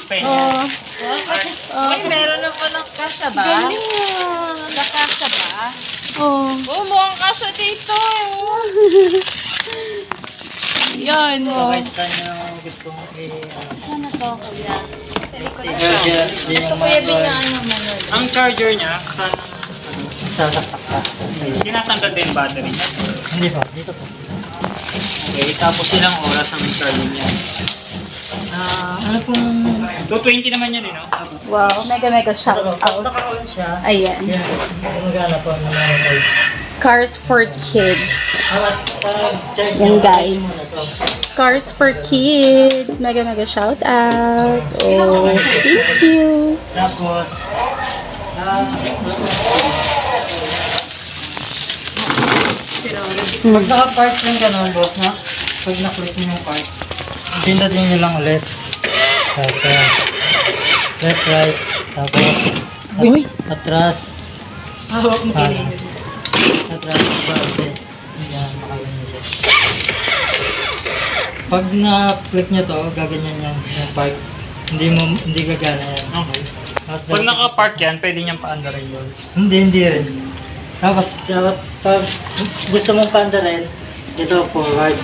Oh. Mas meron na palang kasya ba? Galing ah. Nakasya ba? Oh. Oh, mukhang kasya dito. Yan. Oh. Kahit kanya gusto mo Saan na to, kuya? Ito Kuya, binaan naman. Ang charger niya, saan sasaksak ka. tinatanggal din yung battery niya? Hindi pa, dito po. Okay, tapos ilang oras ang charging niya? Ano pong... 220 naman yan, no? Wow. Mega shout out. Naka-on siya. Ayan. Yan. Gumagana po. Namamatay. Cars for kids. Charge Yan, mo. guys. Muna to. Cars for kids. Mega shout out. Oh, thank you. Tapos... Pag naka-park yung gano'n, boss, na? Pag na-click mo yung park, pindutin nyo lang ulit. Tapos, left, right, tapos, Uy. atras, Hawak mo kanan. Atras, bante. Yan, makaganyan siya. Pag na-click nyo to, gaganyan yan, yung park. Hindi gagana yan. Okay. Tapos, Pag naka-park yan, pwede niyang paandarin yun. Hindi rin. Tapos, pag gusto mong paandarin, ito forward.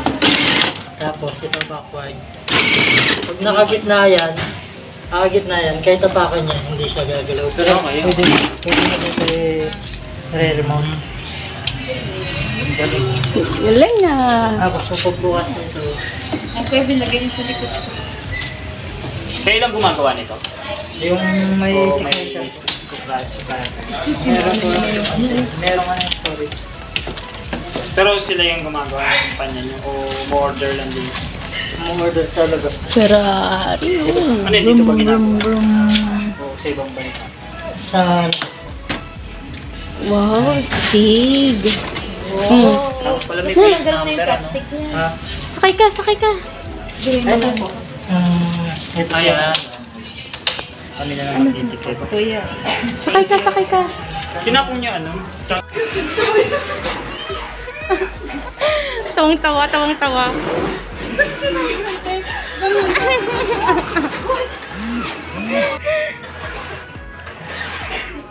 Tapos, ito backward. Pag nakagitna yan, kahit tapakan niya, hindi siya gagalaw. Pero Okay, pwede na ito i-remote. Galing na. Tapos, pagbukas nito, Ang kuya, binagay niyo sa likod. Kaya ilang gumagawa nito? yung may O may technician. supply. Meron po, meron ka ng storage. Pero sila yung gumagawa ng kumpanya niyo o order lang din? Umorder sa labas. Ferrari. Ano yun, dito ba ginagawa? Brum. O sa ibang bansa? Sa Wow, stig. Tapos pala may plate number, ano? ah, Sakay ka. ito po. Ito Ayan. Kami na lang mag-ticket. Kuya. Sakay ka. Tinapon niya ano? Tawang-tawa.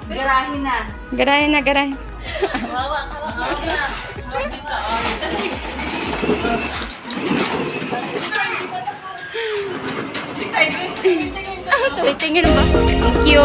Garahin na. Garahin. Tingin ba? Thank you.